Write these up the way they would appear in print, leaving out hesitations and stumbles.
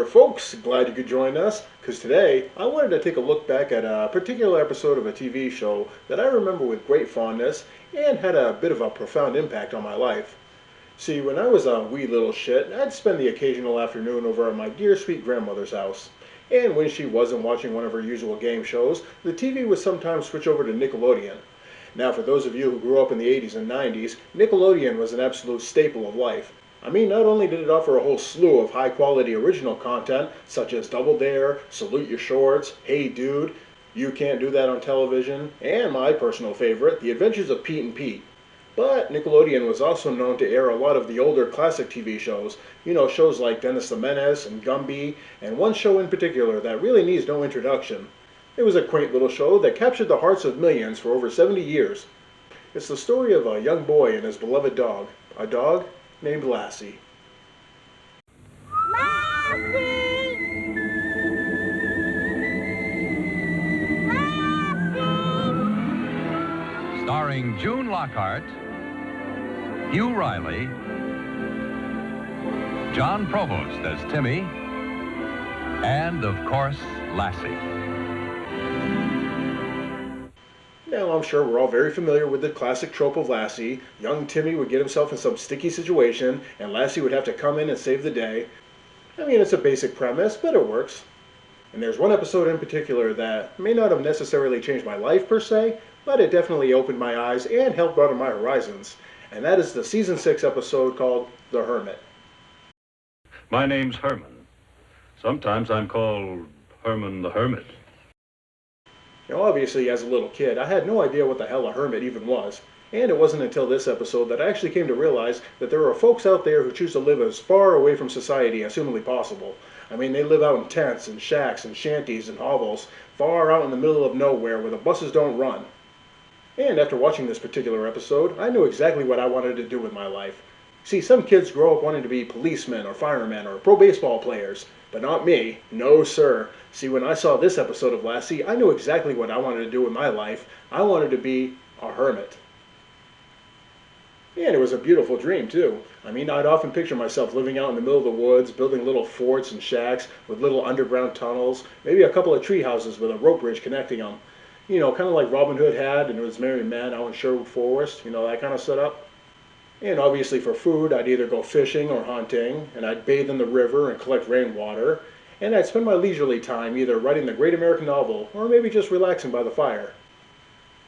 folks. Glad you could join us, because today I wanted to take a look back at a particular episode of a TV show that I remember with great fondness and had a bit of a profound impact on my life. See, when I was a wee little shit, I'd spend the occasional afternoon over at my dear sweet grandmother's house. And when she wasn't watching one of her usual game shows, the TV would sometimes switch over to Nickelodeon. Now, for those of you who grew up in the 80s and 90s, Nickelodeon was an absolute staple of life. I mean, not only did it offer a whole slew of high-quality original content, such as Double Dare, Salute Your Shorts, Hey Dude, You Can't Do That on Television, and my personal favorite, The Adventures of Pete and Pete. But Nickelodeon was also known to air a lot of the older classic TV shows, shows like Dennis the Menace and Gumby, and one show in particular that really needs no introduction. It was a quaint little show that captured the hearts of millions for over 70 years. It's the story of a young boy and his beloved dog, a dog named Lassie. Lassie! Lassie! Starring June Lockhart, Hugh Riley, John Provost as Timmy, and, of course, Lassie. Now, I'm sure we're all very familiar with the classic trope of Lassie. Young Timmy would get himself in some sticky situation, and Lassie would have to come in and save the day. I mean, it's a basic premise, but it works. And there's one episode in particular that may not have necessarily changed my life per se, but it definitely opened my eyes and helped broaden my horizons. And that is the Season 6 episode called The Hermit. My name's Herman. Sometimes I'm called Herman the Hermit. Obviously, as a little kid, I had no idea what the hell a hermit even was. And it wasn't until this episode that I actually came to realize that there are folks out there who choose to live as far away from society as humanly possible. I mean, they live out in tents and shacks and shanties and hovels, far out in the middle of nowhere where the buses don't run. And after watching this particular episode, I knew exactly what I wanted to do with my life. See, some kids grow up wanting to be policemen or firemen or pro baseball players, but not me. No, sir. See, when I saw this episode of Lassie, I knew exactly what I wanted to do with my life. I wanted to be a hermit. And it was a beautiful dream, too. I mean, I'd often picture myself living out in the middle of the woods, building little forts and shacks with little underground tunnels, maybe a couple of tree houses with a rope bridge connecting them. Kind of like Robin Hood had in his Merry Men out in Sherwood Forest, that kind of setup. And obviously for food, I'd either go fishing or hunting, and I'd bathe in the river and collect rainwater, and I'd spend my leisurely time either writing the great American novel or maybe just relaxing by the fire.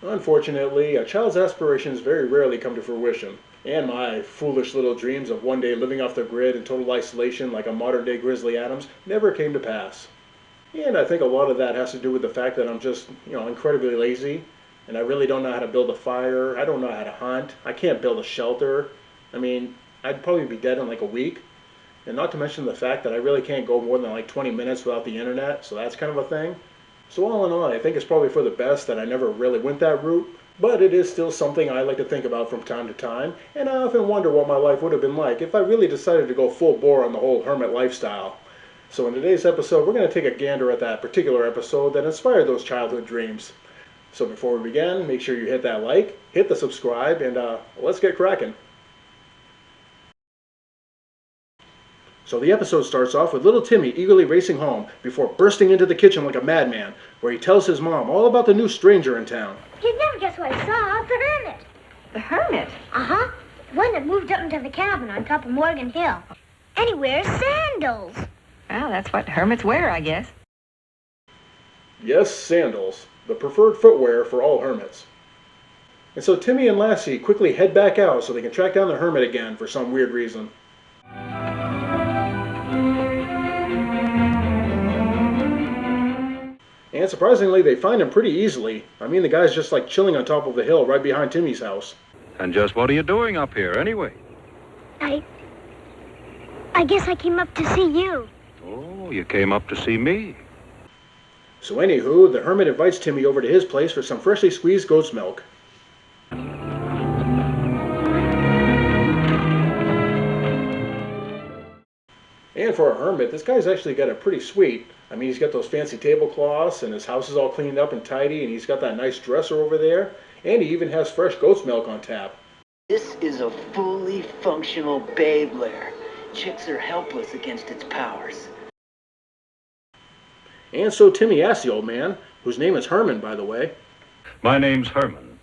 Unfortunately, a child's aspirations very rarely come to fruition, and my foolish little dreams of one day living off the grid in total isolation like a modern-day Grizzly Adams never came to pass. And I think a lot of that has to do with the fact that I'm just, incredibly lazy. And I really don't know how to build a fire. I don't know how to hunt. I can't build a shelter. I mean, I'd probably be dead in like a week. And not to mention the fact that I really can't go more than like 20 minutes without the internet, so that's kind of a thing. So all in all, I think it's probably for the best that I never really went that route, but it is still something I like to think about from time to time, and I often wonder what my life would have been like if I really decided to go full bore on the whole hermit lifestyle. So in today's episode, we're going to take a gander at that particular episode that inspired those childhood dreams. So before we begin, make sure you hit that like, hit the subscribe, and let's get cracking. So the episode starts off with little Timmy eagerly racing home before bursting into the kitchen like a madman, where he tells his mom all about the new stranger in town. You'd never guess what I saw. The hermit. The hermit? Uh-huh. One that moved up into the cabin on top of Morgan Hill. And he wears sandals. Well, that's what hermits wear, I guess. Yes, sandals. The preferred footwear for all hermits. And so Timmy and Lassie quickly head back out so they can track down the hermit again for some weird reason. And surprisingly, they find him pretty easily. I mean, the guy's just like chilling on top of the hill right behind Timmy's house. And just what are you doing up here, anyway? I guess I came up to see you. Oh, you came up to see me. So anywho, the hermit invites Timmy over to his place for some freshly squeezed goat's milk. And for a hermit, this guy's actually got it pretty sweet. I mean, he's got those fancy tablecloths, and his house is all cleaned up and tidy, and he's got that nice dresser over there, and he even has fresh goat's milk on tap. This is a fully functional babe lair. Chicks are helpless against its powers. And so Timmy asked the old man, whose name is Herman, by the way. My name's Herman.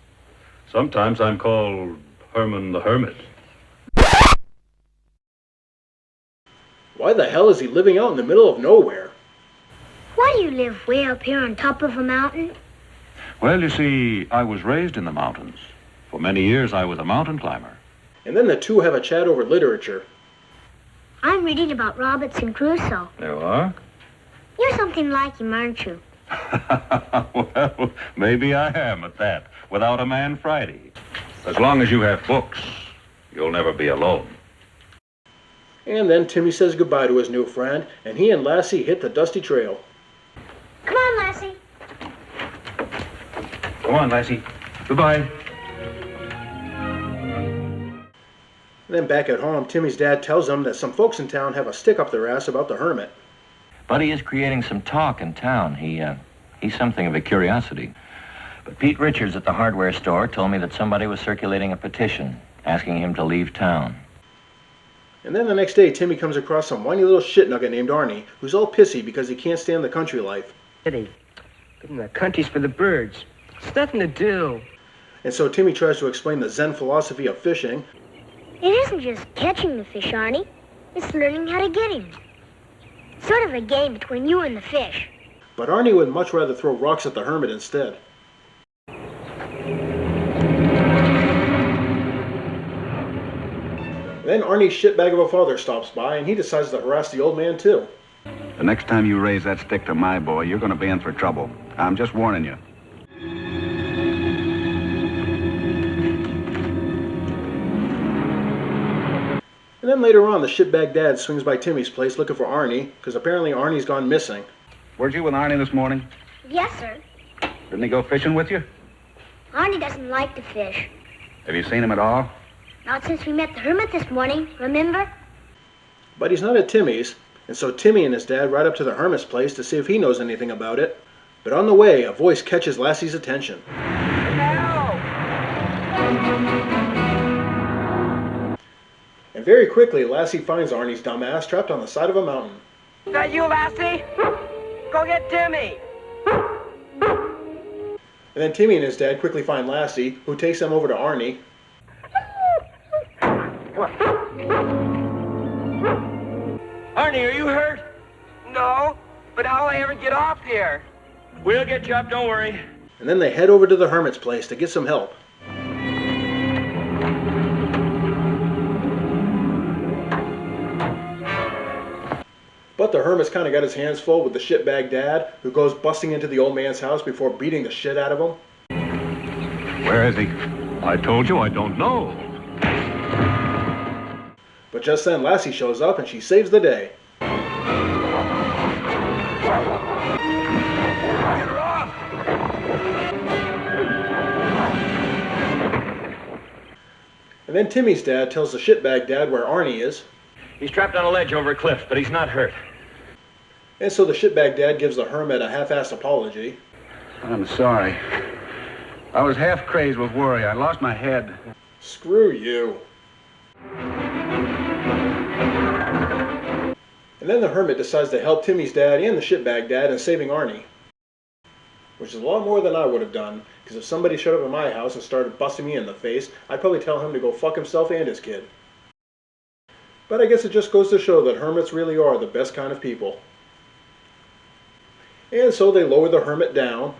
Sometimes I'm called Herman the Hermit. Why the hell is he living out in the middle of nowhere? Why do you live way up here on top of a mountain? Well, you see, I was raised in the mountains. For many years, I was a mountain climber. And then the two have a chat over literature. I'm reading about Robinson Crusoe. You are? You're something like him, aren't you? Well, maybe I am at that, without a man Friday. As long as you have books, you'll never be alone. And then Timmy says goodbye to his new friend, and he and Lassie hit the dusty trail. Come on, Lassie. Come on, Lassie. Goodbye. And then back at home, Timmy's dad tells him that some folks in town have a stick up their ass about the Hermit. Buddy is creating some talk in town. He's something of a curiosity. But Pete Richards at the hardware store told me that somebody was circulating a petition asking him to leave town. And then the next day, Timmy comes across some whiny little shit nugget named Arnie, who's all pissy because he can't stand the country life. City. The country's for the birds. It's nothing to do. And so Timmy tries to explain the Zen philosophy of fishing. It isn't just catching the fish, Arnie. It's learning how to get him. Sort of a game between you and the fish. But Arnie would much rather throw rocks at the Hermit instead. Then Arnie's shitbag of a father stops by, and he decides to harass the old man too. The next time you raise that stick to my boy, you're going to be in for trouble. I'm just warning you. And then later on, the shitbag dad swings by Timmy's place looking for Arnie, because apparently Arnie's gone missing. Weren't you with Arnie this morning? Yes, sir. Didn't he go fishing with you? Arnie doesn't like to fish. Have you seen him at all? Not since we met the Hermit this morning, remember? But he's not at Timmy's, and so Timmy and his dad ride up to the Hermit's place to see if he knows anything about it. But on the way, a voice catches Lassie's attention. And very quickly, Lassie finds Arnie's dumbass trapped on the side of a mountain. Is that you, Lassie? Go get Timmy. And then Timmy and his dad quickly find Lassie, who takes them over to Arnie. Arnie, are you hurt? No, but how'll I ever get off here? We'll get you up, don't worry. And then they head over to the Hermit's place to get some help. But the Hermit's kind of got his hands full with the shitbag dad, who goes busting into the old man's house before beating the shit out of him. Where is he? I told you I don't know. But just then Lassie shows up and she saves the day. Get her off! And then Timmy's dad tells the shitbag dad where Arnie is. He's trapped on a ledge over a cliff, but he's not hurt. And so the shitbag dad gives the Hermit a half-assed apology. I'm sorry. I was half crazed with worry. I lost my head. Screw you. And then the Hermit decides to help Timmy's dad and the shitbag dad in saving Arnie. Which is a lot more than I would have done, because if somebody showed up at my house and started busting me in the face, I'd probably tell him to go fuck himself and his kid. But I guess it just goes to show that hermits really are the best kind of people. And so they lower the Hermit down.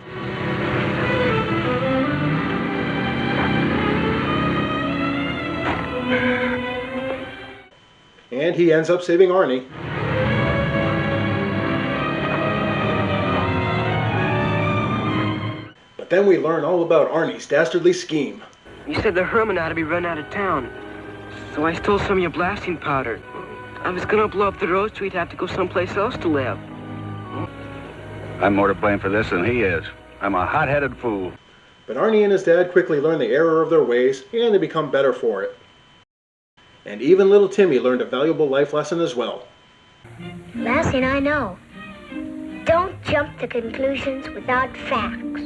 And he ends up saving Arnie. But then we learn all about Arnie's dastardly scheme. You said the Hermit ought to be run out of town. So I stole some of your blasting powder. I was gonna blow up the road so he'd have to go someplace else to live. I'm more to blame for this than he is. I'm a hot-headed fool. But Arnie and his dad quickly learn the error of their ways, and they become better for it. And even little Timmy learned a valuable life lesson as well. Lassie and I know. Don't jump to conclusions without facts.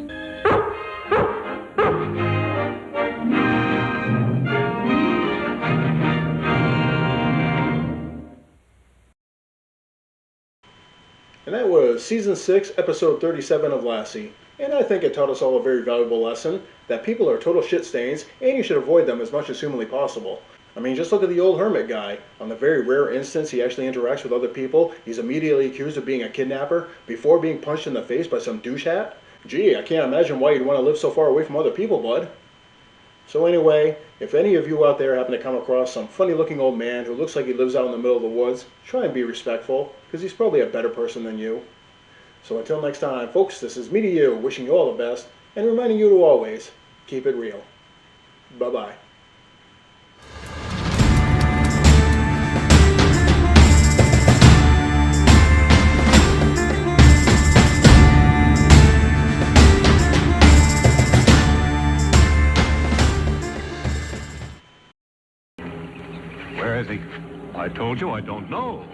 And that was to Season 6, Episode 37 of Lassie, and I think it taught us all a very valuable lesson, that people are total shit stains, and you should avoid them as much as humanly possible. I mean, just look at the old Hermit guy. On the very rare instance he actually interacts with other people, he's immediately accused of being a kidnapper before being punched in the face by some douche hat. Gee, I can't imagine why you'd want to live so far away from other people, bud. So anyway, if any of you out there happen to come across some funny-looking old man who looks like he lives out in the middle of the woods, try and be respectful, because he's probably a better person than you. So until next time, folks, this is me to you, wishing you all the best, and reminding you to always keep it real. Bye-bye. Where is he? I told you I don't know.